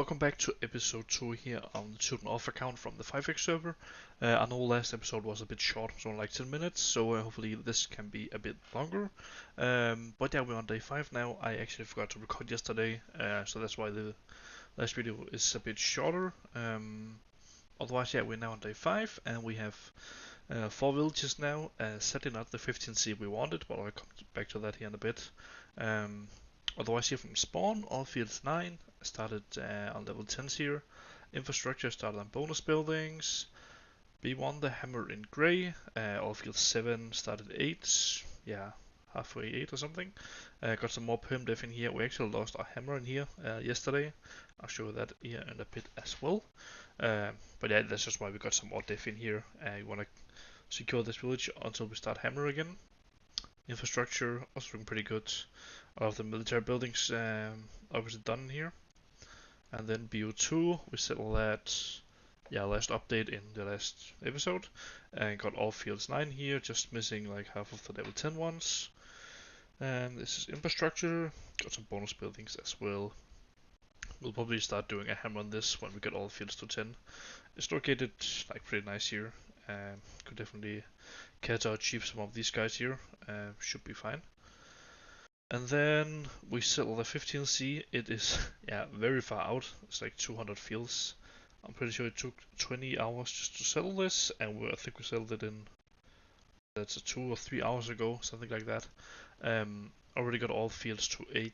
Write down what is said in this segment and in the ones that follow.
Welcome back to episode 2 here on the Teuton off account from the 5X server. I know last episode was a bit short, it was only like 10 minutes, so hopefully this can be a bit longer. But yeah, we're on day 5 now. I actually forgot to record yesterday, so that's why the last video is a bit shorter. Otherwise, yeah, we're now on day 5 and we have 4 villages now. Sadly not the 15C we wanted, but I'll come back to that here in a bit. Otherwise, here from spawn, all fields 9 started on level 10s here. Infrastructure started on bonus buildings. B1 the hammer in grey. All fields 7 started 8. Yeah, halfway 8 or something. Got some more perm def in here. We actually lost our hammer in here yesterday. I'll show you that here in a bit as well. But yeah, that's just why we got some more def in here. You want to secure this village until we start hammer again. Infrastructure also looking pretty good. All of the military buildings obviously done here. And then BO2, we settled that, last update in the last episode. And got all fields 9 here, just missing like half of the level 10 ones. And this is infrastructure, got some bonus buildings as well. We'll probably start doing a hammer on this when we get all fields to 10. It's located like pretty nice here. Could definitely cater or achieve some of these guys here. Should be fine. And then we settle the 15C. It is very far out. It's like 200 fields. I'm pretty sure it took 20 hours just to settle this, and I think we settled it in that's 2 or 3 hours ago, something like that. Already got all fields to 8,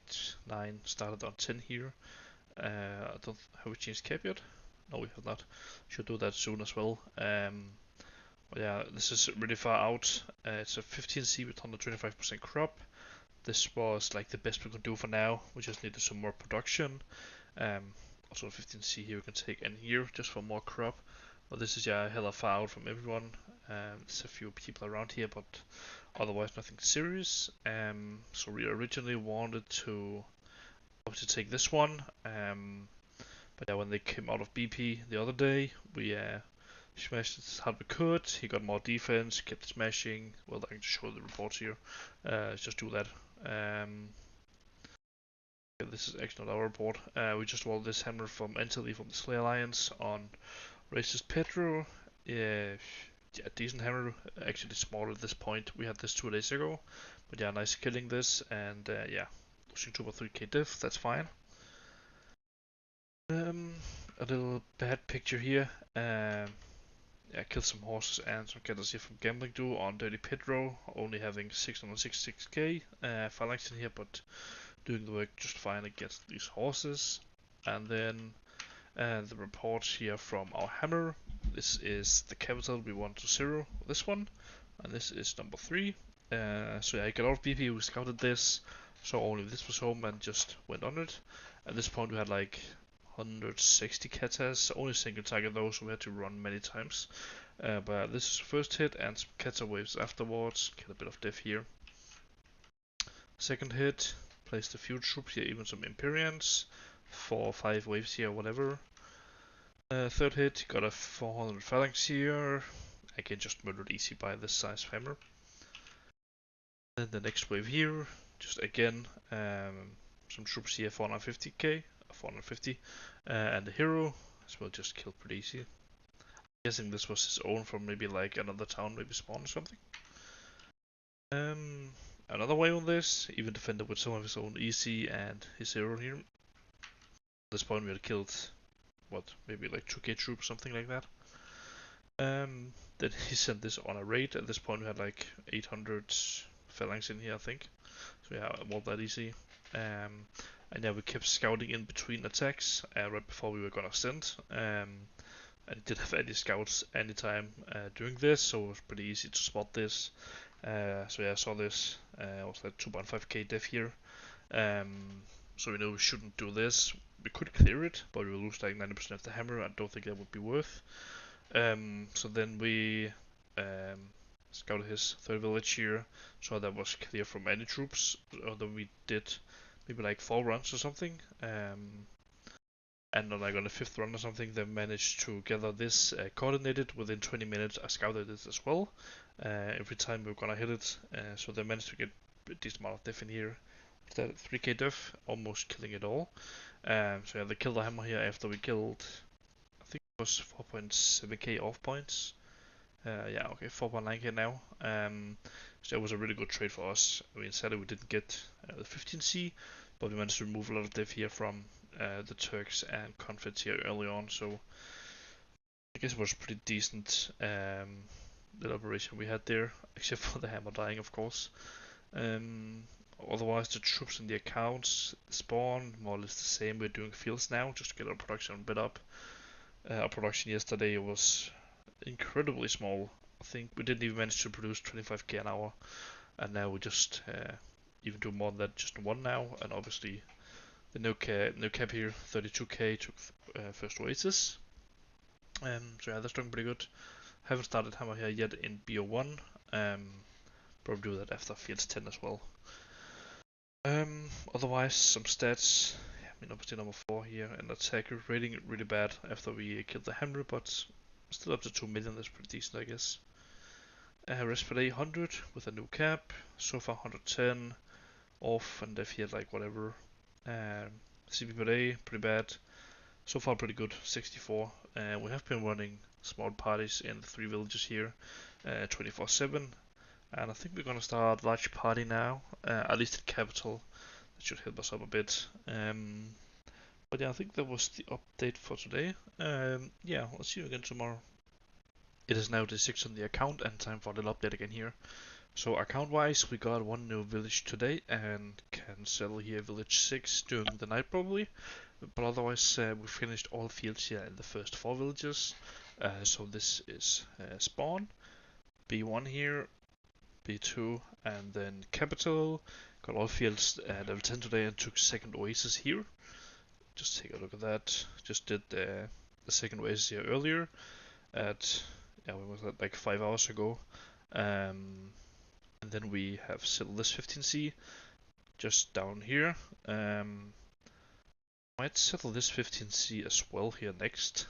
9, started on 10 here. I don't have we changed cap yet? No, we have not. Should do that soon as well. But yeah, this is really far out. It's a 15C with 125% crop. This was like the best we could do for now. We just needed some more production. Also 15C here we can take in here just for more crop. But this is hella far out from everyone. There's a few people around here, but otherwise nothing serious. So we originally wanted to obviously take this one. But yeah, when they came out of BP the other day, we smashed it as hard we could. He got more defense, kept smashing. Well, I can just show the reports here. Let's just do that. This is actually not our report. We just won this hammer from Entally from the Slay Alliance on Racist Petro. Decent hammer. Actually small at this point. We had this 2 days ago. But yeah, nice killing this. And losing 2.3k diff. That's fine. A little bad picture here. Killed some horses and some getters here from Gambling Duo on Dirty Pedro, only having 666k phalanx in here, but doing the work just fine against these horses. And then the report here from our hammer. This is the capital we want to 0, this one, and this is number 3. So I got out of BP, we scouted this, so only this was home and just went on it. At this point we had like 160 katas, only single target though, so we had to run many times. But this is the first hit and some kata waves afterwards, get a bit of diff here. Second hit, placed a few troops here, even some Imperians, 4 or 5 waves here, whatever. Third hit, got a 400 phalanx here, again just murdered easy by this size hammer. Then the next wave here, just again some troops here, 450k. 450 and the hero as well, just killed pretty easy. I'm guessing this was his own from maybe like another town, maybe spawn or something. Another wave on this, even defended with some of his own easy and his hero here. At this point we had killed maybe like 2k troops, something like that. Then he sent this on a raid. At this point we had like 800 phalanx in here, I think. So yeah, it wasn't that easy. And yeah, we kept scouting in between attacks right before we were gonna send. And didn't have any scouts anytime during this, so it was pretty easy to spot this. So yeah, I saw this. It was like 2.5k diff here. So we know we shouldn't do this. We could clear it, but we will lose like 90% of the hammer. I don't think that would be worth. So then we scouted his third village here, so that was clear from any troops. Then we did maybe like 4 runs or something, and then like on the 5th run or something they managed to gather this coordinated within 20 minutes. I scouted it as well every time we were gonna hit it, so they managed to get a decent amount of diff in here. That 3k diff, almost killing it all. So yeah, they killed the hammer here after we killed, I think it was 4.7k off points. Yeah, okay, 4.9k now. So that was a really good trade for us. I mean, sadly we didn't get the 15C, but we managed to remove a lot of dev here from the Turks and Confeds here early on. So I guess it was pretty decent little operation we had there, except for the hammer dying, of course. Um, Otherwise, the troops in the accounts spawn more or less the same. We're doing fields now just to get our production a bit up. Our production yesterday was incredibly small. I think we didn't even manage to produce 25k an hour, and now we just even do more than that just in one now. And obviously, the no cap here, 32k took first oasis. So yeah, that's doing pretty good. Haven't started hammer here yet in BO1. Probably do that after fields 10 as well. Otherwise, some stats. Yeah, I mean, obviously number 4 here, and attacker rating really bad after we killed the hammer, but still up to 2 million. That's pretty decent, I guess. Rest per day 100 with a new cap. So far 110 off, and if he had like whatever. CP per day pretty bad. So far pretty good, 64. We have been running small parties in the 3 villages here, 24/7. And I think we're gonna start large party now, at least in capital. That should help us up a bit. But yeah, I think that was the update for today. Yeah, I'll see you again tomorrow. It is now day 6 on the account and time for a little update again here. So account wise, we got one new village today and can settle here village 6 during the night probably. But otherwise, we finished all fields here in the first 4 villages. So this is spawn, B1 here, B2, and then capital. Got all fields at level 10 today and took second oasis here. Just take a look at that. Just did the second oasis here earlier at, yeah, when was that, like 5 hours ago. And then we have settled this 15C just down here. Might settle this 15C as well here next,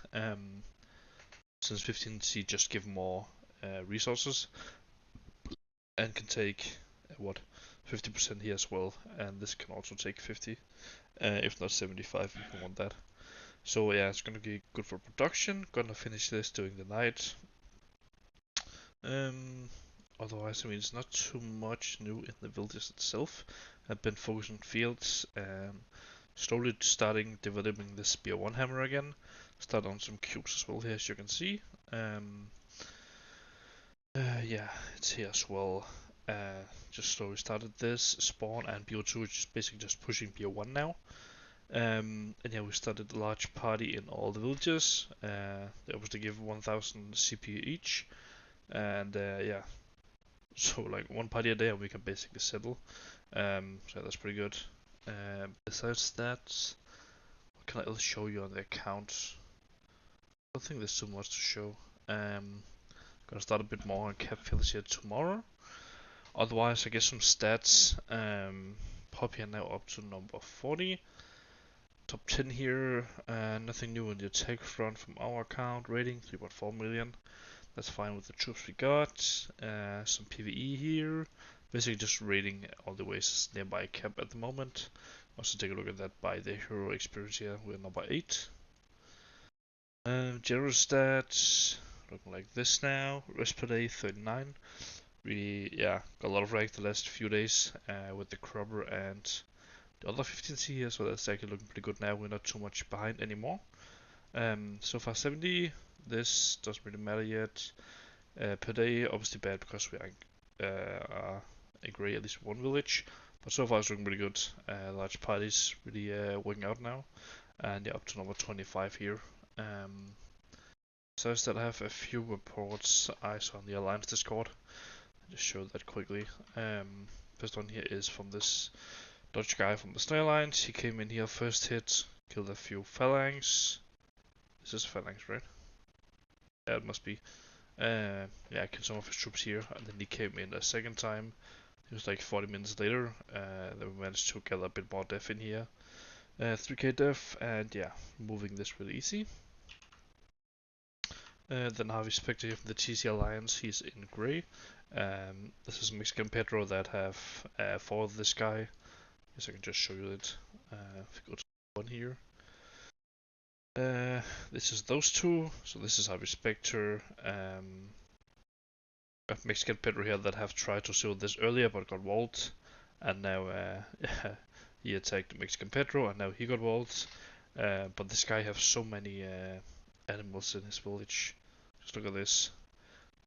since 15C just give more resources and can take what 50% here as well, and this can also take 50, if not 75 if you want that. So yeah, it's gonna be good for production. Gonna finish this during the night. Otherwise, I mean, it's not too much new in the villages itself. I've been focused on fields, slowly starting developing this spear 1 hammer again. Start on some cubes as well here, as you can see. Yeah, it's here as well. Just slowly started this spawn and BO2 is just basically just pushing BO1 now. And yeah, we started a large party in all the villages. They obviously give 1000 CP each, and yeah, so like one party a day and we can basically settle. So that's pretty good. Besides that, what can I else show you on the account? I don't think there's too much to show. Gonna start a bit more on cap fields here tomorrow. Otherwise, I guess some stats. Pop here now up to number 40. Top 10 here. Nothing new in the attack front from our account. Rating 3.4 million. That's fine with the troops we got. Some PvE here. Basically just rating all the ways nearby cap at the moment. Also take a look at that by the hero experience here. We're number 8. General stats looking like this now. Rest per day 39. We got a lot of rank the last few days with the crubber and the other 15C here, so that's actually looking pretty good now. We're not too much behind anymore. So far 70. This doesn't really matter yet. Per day, obviously bad because we are a grey at least one village, but so far it's looking pretty good. Large parties really working out now, and yeah, up to number 25 here. So that I have a few reports I saw on the Alliance Discord. I just showed that quickly. First one here is from this Dutch guy from the Snow Alliance. He came in here first hit, killed a few phalanx. This is phalanx, right? Yeah, it must be. Yeah, killed some of his troops here, and then he came in a second time. It was like 40 minutes later. Then we managed to gather a bit more def in here. 3k def, and yeah, moving this really easy. Then Harvey Spectre here from the TC Alliance, he's in grey. This is Mexican Pedro that have followed this guy. Guess I can just show you it. If you go to one here, This is those two. So this is our Spectre, a Mexican Pedro here that have tried to seal this earlier but got walled, and now he attacked the Mexican Pedro and now he got walled. But this guy has so many animals in his village. Just look at this.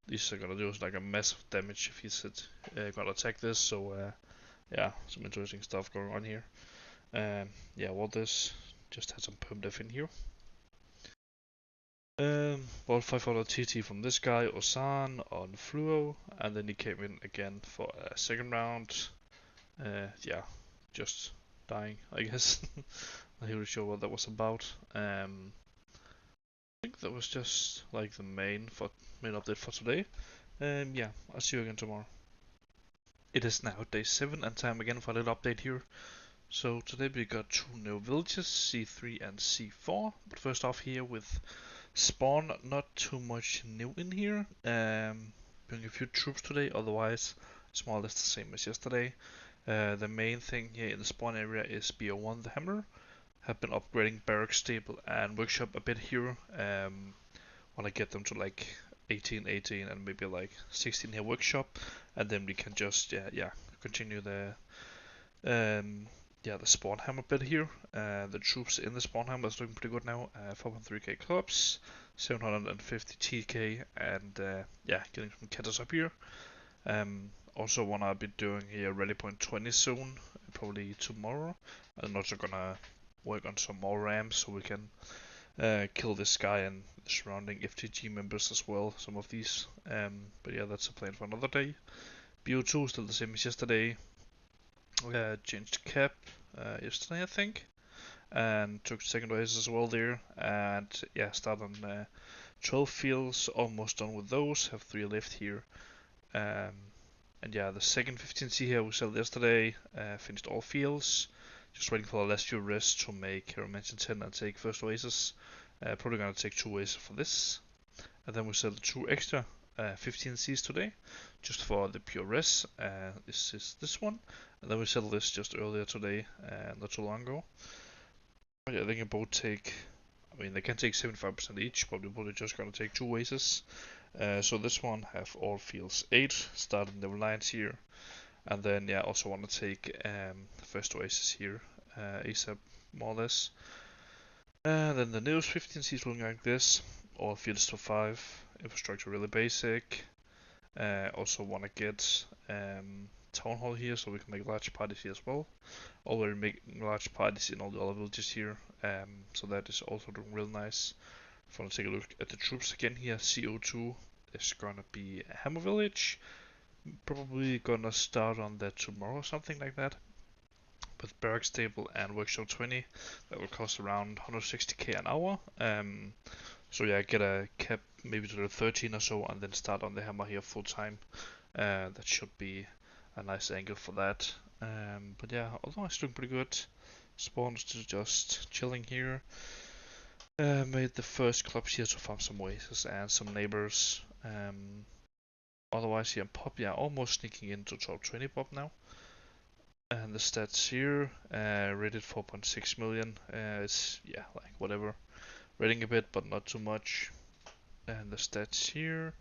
These are gonna do like a massive damage if he's gonna attack this. So yeah, some interesting stuff going on here. Yeah, what this just had some perm def in here. Well, 500 TT from this guy, Osan, on Fluo, and then he came in again for a second round. Yeah, just dying, I guess. Not really sure what that was about. I think that was just like the main update for today. Yeah, I'll see you again tomorrow. It is now day 7 and time again for a little update here. So today we got 2 new villages, C3 and C4. But first off here with spawn, not too much new in here. Bring a few troops today, otherwise it's more or less the same as yesterday. The main thing here in the spawn area is BO1 the hammer. Have been upgrading barrack stable and workshop a bit here. Want to get them to like 18, and maybe like 16 here workshop, and then we can just continue the the spawn hammer bit here. The troops in the spawn hammer is looking pretty good now. 4.3k clubs, 750 TK, and getting some catters up here. Also wanna be doing a rally point 20 soon, probably tomorrow. I'm also gonna work on some more ramps so we can kill this guy and the surrounding FTG members as well, some of these. But yeah, that's a plan for another day. BO2 still the same as yesterday. Changed cap yesterday, I think, and took second race as well there. And yeah, start on 12 fields, almost done with those. Have 3 left here. And yeah, the second 15C here we sold yesterday. Finished all fields. Just waiting for the last few rests to make Hero Mansion 10 and take first oasis. Probably gonna take 2 oasis for this. And then we sell the 2 extra 15C's today, just for the pure res. This is this one. And then we settled this just earlier today, not too long ago. But yeah, they can both take, I mean, they can take 75% each, but we're probably just gonna take 2 oasis. So this one have all fields 8, starting the lines here. And then yeah, also want to take the first oasis here, ASAP, more or less. And then the newest 15C is looking like this. All fields to 5, infrastructure really basic. Also want to get town hall here so we can make large parties here as well. Already making large parties in all the other villages here, so that is also doing real nice. If I want to take a look at the troops again here, CO2 is gonna be a hammer village. Probably gonna start on that tomorrow or something like that. With barrack stable and workshop 20, that will cost around 160k an hour. So yeah, get a cap maybe to the 13 or so, and then start on the hammer here full time. That should be a nice angle for that. But yeah, otherwise doing pretty good. Spawns just chilling here. Made the first clubs here to farm some oasis and some neighbors. Otherwise here pop, yeah, almost sneaking into top 20 pop now. And the stats here, rated 4.6 million. It's yeah, like whatever. Rating a bit, but not too much. And the stats here,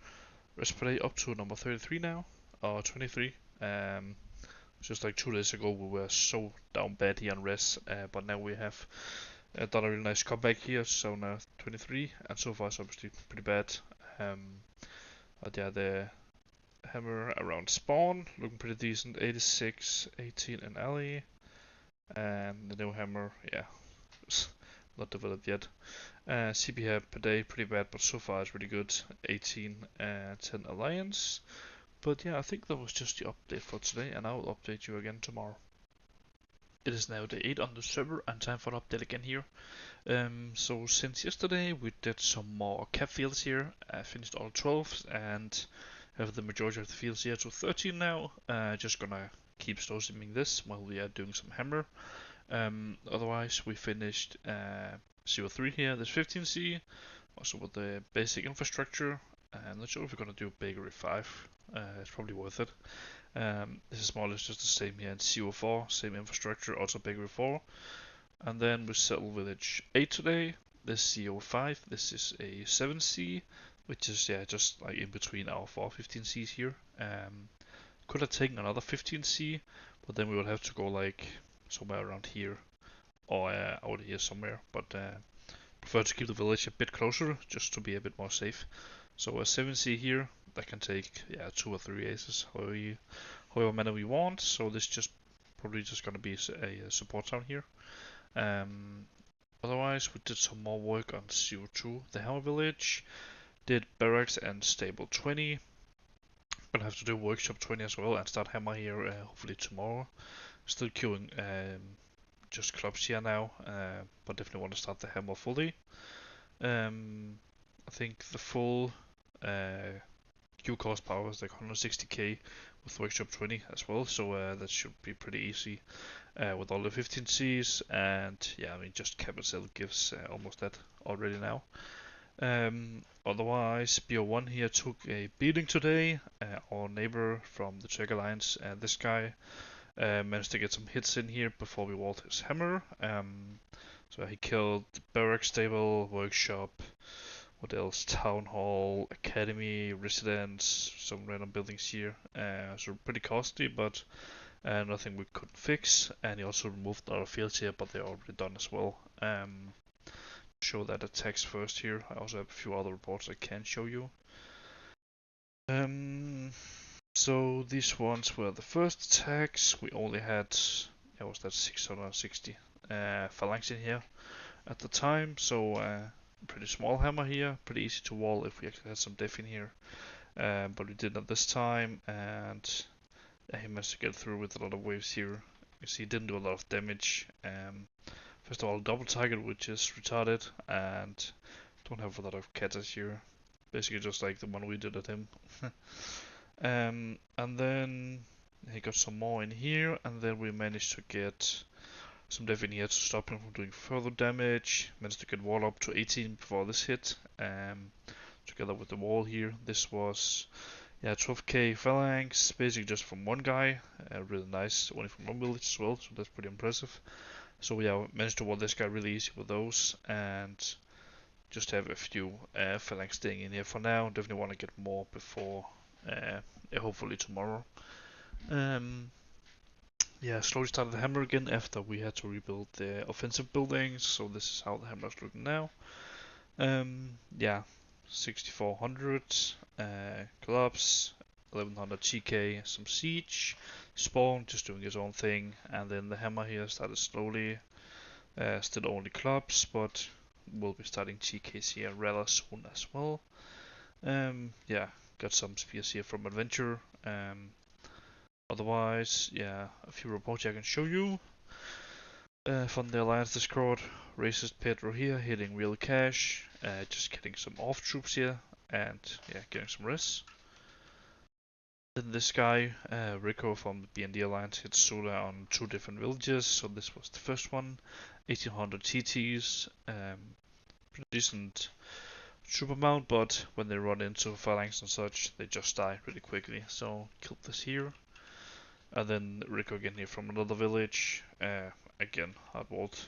rest per day up to number 33 now, or 23. Just like 2 days ago we were so down bad here on res, but now we have done a really nice comeback here, so now 23, and so far it's obviously pretty bad. But yeah, the hammer around spawn looking pretty decent, 86, 18 in alley, and the new hammer, yeah, not developed yet. CP here per day pretty bad, but so far it's really good, 18 and 10 alliance. But yeah, I think that was just the update for today, and I will update you again tomorrow. It is now day 8 on the server, and time for an update again here. So since yesterday we did some more cap fields here, finished all 12 and have the majority of the fields here to 13 now. Just gonna keep slow simming this while we are doing some hammer. Otherwise we finished CO3 here, this 15C, also with the basic infrastructure. I'm not sure if we're gonna do Bakery 5, it's probably worth it. This is more or less just the same here in CO4, same infrastructure, also Bakery 4. And then we settle village 8 today, this CO5. This is a 7C, which is just like in between our 15C's here. Could have taken another 15C, but then we would have to go like somewhere around here or out here somewhere. But prefer to keep the village a bit closer, just to be a bit more safe. So a 7C here that can take 2 or 3 aces, however many we want. So this just probably just gonna be a support town here. Otherwise, we did some more work on CO2, the Hammer Village, did barracks and stable 20. Gonna have to do workshop 20 as well and start Hammer here hopefully tomorrow. Still queuing just clubs here now, but definitely want to start the Hammer fully. I think the full Q cost power is like 160k with workshop 20 as well, so that should be pretty easy with all the 15C's, and I mean just capital gives almost that already now. Otherwise, BO1 here took a beating today. Our neighbor from the Czech Alliance, this guy, managed to get some hits in here before we walled his hammer. So he killed barrack stable, workshop, what else? Town hall, academy, residence, some random buildings here. So pretty costly, but nothing we couldn't fix. And he also removed a lot of fields here, but they're already done as well. Show that attacks first here. I also have a few other reports I can show you. So these ones were the first attacks. We only had, was that 660 phalanx in here at the time. So pretty small hammer here, pretty easy to wall if we actually had some def in here. But we did not this time, and he managed to get through with a lot of waves here. You see, he didn't do a lot of damage. First of all, double target, which is retarded, and don't have a lot of catters here. Basically just like the one we did at him. And then he got some more in here, and then we managed to get some def in here to stop him from doing further damage. Managed to get wall up to 18 before this hit, together with the wall here. This was 12k phalanx, basically just from one guy. Really nice, only from one village as well, so that's pretty impressive. So managed to wall this guy really easy with those, and just have a few phalanx staying in here for now. Definitely want to get more before hopefully tomorrow. Slowly started the hammer again after we had to rebuild the offensive buildings. So this is how the hammer is looking now. 6400 clubs, 1100 GK, some siege, spawn just doing his own thing, and then the hammer here started slowly. Still only clubs, but we'll be starting GKs here rather soon as well. Got some spears here from Adventure. Otherwise, a few reports I can show you. From the Alliance Discord, Racist Pedro here, hitting real cash, just getting some off troops here, and getting some res. Then this guy, Rico from the BND Alliance, hit Sula on 2 different villages, so this was the first one. 1800 TTs, pretty decent troop amount, but when they run into phalanx and such, they just die really quickly, so killed this here. And then Rico again here from another village, again hard walled.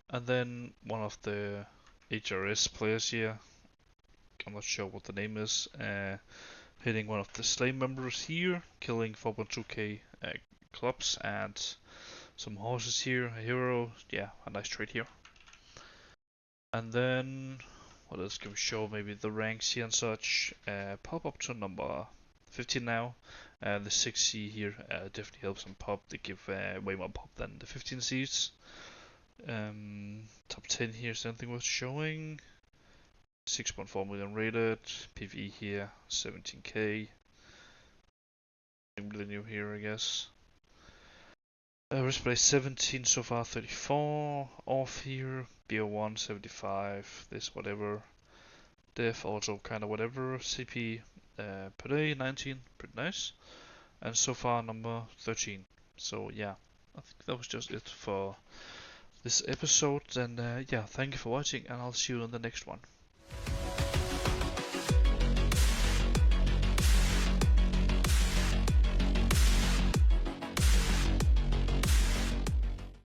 And then one of the HRS players here, I'm not sure what the name is, hitting one of the slave members here, killing 4.2k clubs and some horses here, a hero, a nice trade here. And then, what else can we show? Maybe the ranks here and such. Pop up to number 15 now. The 6C here definitely helps them pop. They give way more pop than the 15C's. Top 10 here is anything worth showing. 6.4 million rated. PvE here, 17k. Really new here, I guess. Risk play 17 so far, 34 off here. BO1 75, this whatever. Def also kind of whatever. CP per day 19, pretty nice. And so far number 13. So I think that was just it for this episode. And thank you for watching, and I'll see you in the next one.